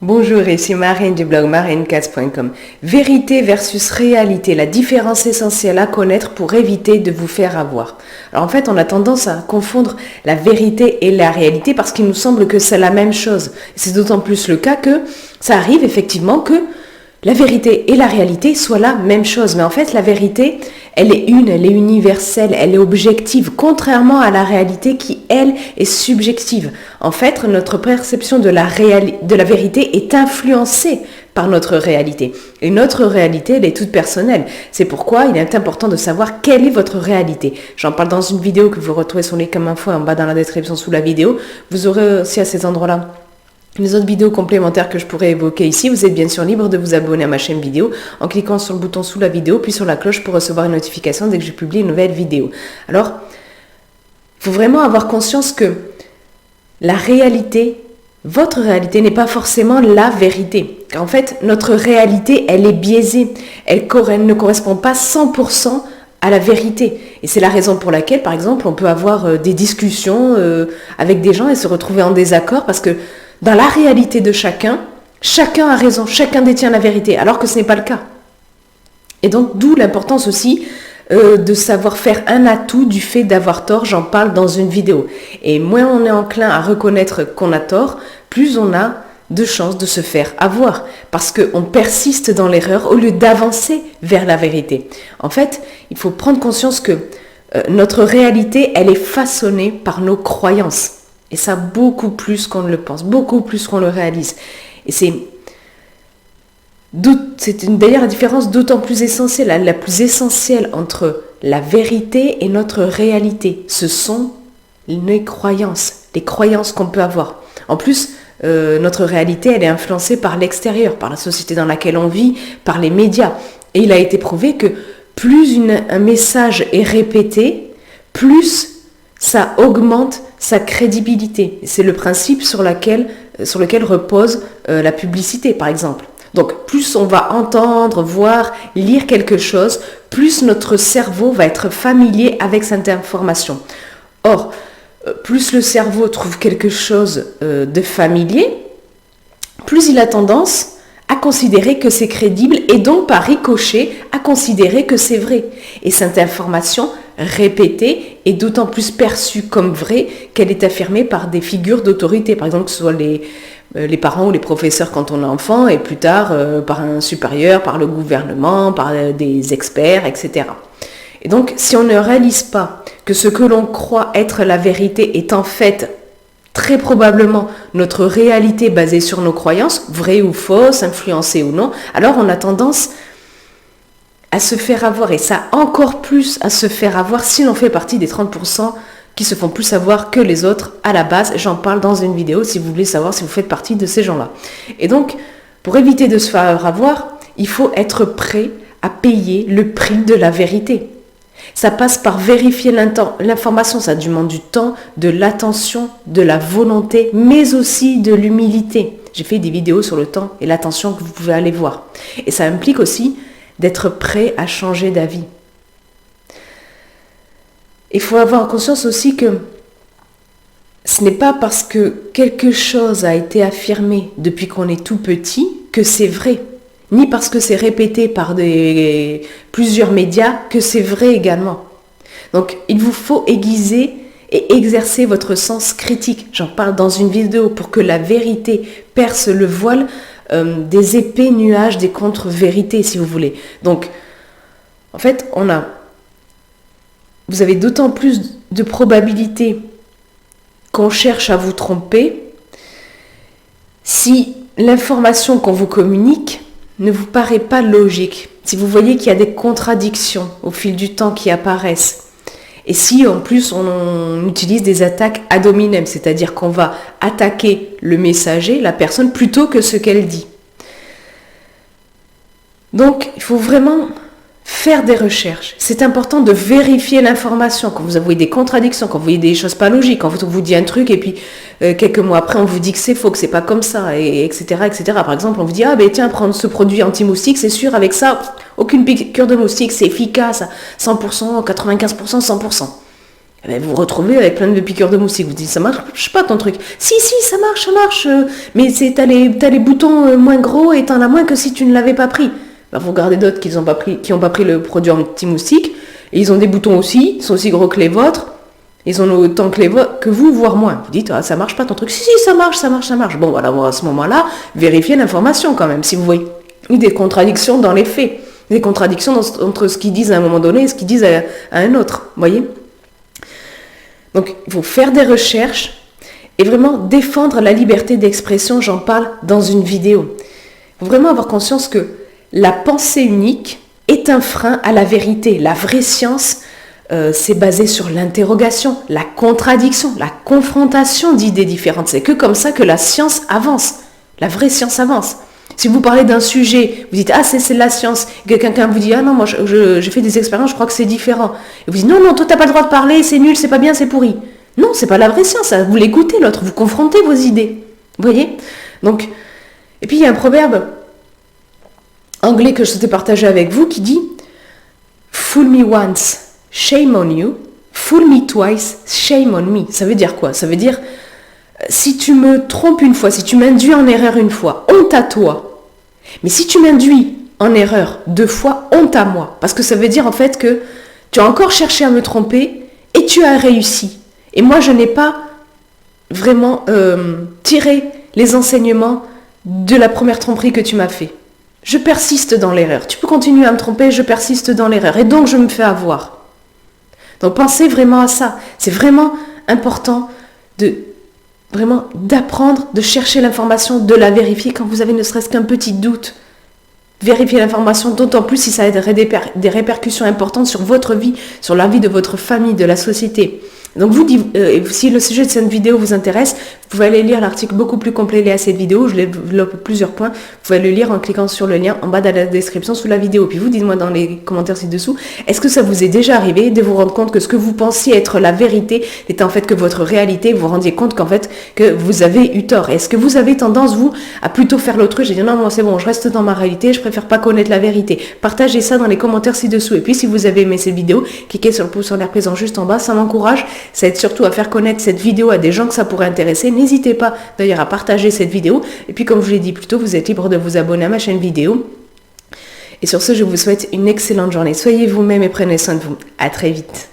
Bonjour, ici Marine du blog marinecats.com. Vérité versus réalité, la différence essentielle à connaître pour éviter de vous faire avoir. Alors en fait, on a tendance à confondre la vérité et la réalité parce qu'il nous semble que c'est la même chose. C'est d'autant plus le cas que ça arrive effectivement que la vérité et la réalité soient la même chose. Mais en fait, la vérité, elle est universelle, elle est objective, contrairement à la réalité qui, elle, est subjective. En fait, notre perception de la vérité est influencée par notre réalité. Et notre réalité, elle est toute personnelle. C'est pourquoi il est important de savoir quelle est votre réalité. J'en parle dans une vidéo que vous retrouvez sur les comme info en bas dans la description sous la vidéo. Vous aurez aussi à ces endroits-là les autres vidéos complémentaires que je pourrais évoquer ici. Vous êtes bien sûr libre de vous abonner à ma chaîne vidéo en cliquant sur le bouton sous la vidéo, puis sur la cloche pour recevoir une notification dès que je publie une nouvelle vidéo. Alors, il faut vraiment avoir conscience que la réalité, votre réalité n'est pas forcément la vérité. En fait, notre réalité, elle est biaisée. Elle ne correspond pas 100% à la vérité. Et c'est la raison pour laquelle, par exemple, on peut avoir des discussions avec des gens et se retrouver en désaccord parce que dans la réalité de chacun a raison, chacun détient la vérité, alors que ce n'est pas le cas. Et donc, d'où l'importance aussi de savoir faire un atout du fait d'avoir tort, j'en parle dans une vidéo. Et moins on est enclin à reconnaître qu'on a tort, plus on a de chances de se faire avoir, parce qu'on persiste dans l'erreur au lieu d'avancer vers la vérité. En fait, il faut prendre conscience que notre réalité, elle est façonnée par nos croyances. Et ça, beaucoup plus qu'on ne le pense, beaucoup plus qu'on le réalise. Et c'est d'ailleurs la différence d'autant plus essentielle, la plus essentielle entre la vérité et notre réalité. Ce sont les croyances qu'on peut avoir. En plus, notre réalité, elle est influencée par l'extérieur, par la société dans laquelle on vit, par les médias. Et il a été prouvé que plus un message est répété, plus ça augmente sa crédibilité. C'est le principe sur lequel repose la publicité, par exemple. Donc, plus on va entendre, voir, lire quelque chose, plus notre cerveau va être familier avec cette information. Or, plus le cerveau trouve quelque chose de familier, plus il a tendance à considérer que c'est crédible et donc par ricochet à considérer que c'est vrai. Et cette information répétée est d'autant plus perçue comme vraie qu'elle est affirmée par des figures d'autorité, par exemple que ce soit les parents ou les professeurs quand on est enfant et plus tard par un supérieur, par le gouvernement, par des experts, etc. Et donc si on ne réalise pas que ce que l'on croit être la vérité est en fait très probablement notre réalité basée sur nos croyances, vraies ou fausses, influencées ou non, alors on a tendance à se faire avoir, et ça encore plus à se faire avoir si l'on fait partie des 30% qui se font plus avoir que les autres à la base. J'en parle dans une vidéo si vous voulez savoir si vous faites partie de ces gens-là. Et donc, pour éviter de se faire avoir, il faut être prêt à payer le prix de la vérité. Ça passe par vérifier l'information, ça demande du temps, de l'attention, de la volonté, mais aussi de l'humilité. J'ai fait des vidéos sur le temps et l'attention que vous pouvez aller voir. Et ça implique aussi d'être prêt à changer d'avis. Il faut avoir conscience aussi que ce n'est pas parce que quelque chose a été affirmé depuis qu'on est tout petit que c'est vrai, ni parce que c'est répété par plusieurs médias que c'est vrai également. Donc, il vous faut aiguiser et exercer votre sens critique. J'en parle dans une vidéo pour que la vérité perce le voile des épais nuages des contre-vérités, si vous voulez. Donc, en fait, vous avez d'autant plus de probabilité qu'on cherche à vous tromper si l'information qu'on vous communique ne vous paraît pas logique, si vous voyez qu'il y a des contradictions au fil du temps qui apparaissent, et si en plus on utilise des attaques ad hominem, c'est-à-dire qu'on va attaquer le messager, la personne, plutôt que ce qu'elle dit. Donc, il faut vraiment faire des recherches. C'est important de vérifier l'information. Quand vous voyez des contradictions, quand vous voyez des choses pas logiques, quand on vous dit un truc et puis quelques mois après on vous dit que c'est faux, que c'est pas comme ça, etc., etc. Par exemple, on vous dit tiens, prendre ce produit anti-moustique, c'est sûr, avec ça, aucune piqûre de moustique, c'est efficace à 100%, 95%, 100%. Eh ben, vous vous retrouvez avec plein de piqûres de moustiques. Vous dites, ça marche pas ton truc. Si, ça marche. Mais t'as les boutons moins gros et t'en as moins que si tu ne l'avais pas pris. Ben, vous regardez d'autres qui n'ont pas pris le produit anti-moustique. Et ils ont des boutons aussi, ils sont aussi gros que les vôtres. Ils ont autant que vous, voire moins. Vous dites, ça marche pas ton truc. Si, ça marche. Bon, voilà, à ce moment-là, vérifiez l'information quand même. Si vous voyez des contradictions dans les faits. Des contradictions entre ce qu'ils disent à un moment donné et ce qu'ils disent à un autre. Vous voyez ? Donc, il faut faire des recherches et vraiment défendre la liberté d'expression. J'en parle dans une vidéo. Il faut vraiment avoir conscience que la pensée unique est un frein à la vérité. La vraie science, c'est basé sur l'interrogation, la contradiction, la confrontation d'idées différentes. C'est que comme ça que la science avance. La vraie science avance. Si vous parlez d'un sujet, vous dites, c'est la science, et que quelqu'un vous dit, non, moi j'ai fait des expériences, je crois que c'est différent. Et vous dites, non, toi t'as pas le droit de parler, c'est nul, c'est pas bien, c'est pourri. Non, c'est pas la vraie science, vous l'écoutez l'autre, vous confrontez vos idées. Vous voyez ? Donc, et puis il y a un proverbe anglais que je souhaitais partager avec vous qui dit, fool me once, shame on you, fool me twice, shame on me. Ça veut dire quoi ? Ça veut dire, si tu me trompes une fois, si tu m'induis en erreur une fois, honte à toi. Mais si tu m'induis en erreur 2 fois, honte à moi. Parce que ça veut dire en fait que tu as encore cherché à me tromper et tu as réussi. Et moi, je n'ai pas vraiment tiré les enseignements de la première tromperie que tu m'as fait. Je persiste dans l'erreur. Tu peux continuer à me tromper, je persiste dans l'erreur. Et donc, je me fais avoir. Donc, pensez vraiment à ça. C'est vraiment important d'apprendre, de chercher l'information, de la vérifier quand vous avez ne serait-ce qu'un petit doute. Vérifiez l'information, d'autant plus si ça a des répercussions importantes sur votre vie, sur la vie de votre famille, de la société. Donc si le sujet de cette vidéo vous intéresse, vous pouvez aller lire l'article beaucoup plus complet lié à cette vidéo, je développe plusieurs points, vous pouvez le lire en cliquant sur le lien en bas de la description sous la vidéo. Puis vous, dites-moi dans les commentaires ci-dessous, est-ce que ça vous est déjà arrivé de vous rendre compte que ce que vous pensiez être la vérité est en fait que votre réalité, vous vous rendiez compte qu'en fait, que vous avez eu tort. Est-ce que vous avez tendance, vous, à plutôt faire l'autruche et dire non, moi c'est bon, je reste dans ma réalité, je préfère pas connaître la vérité. Partagez ça dans les commentaires ci-dessous. Et puis si vous avez aimé cette vidéo, cliquez sur le pouce en l'air présent juste en bas, ça m'encourage. Ça aide surtout à faire connaître cette vidéo à des gens que ça pourrait intéresser. N'hésitez pas d'ailleurs à partager cette vidéo. Et puis comme je l'ai dit plus tôt, vous êtes libre de vous abonner à ma chaîne vidéo. Et sur ce, je vous souhaite une excellente journée. Soyez vous-même et prenez soin de vous. À très vite.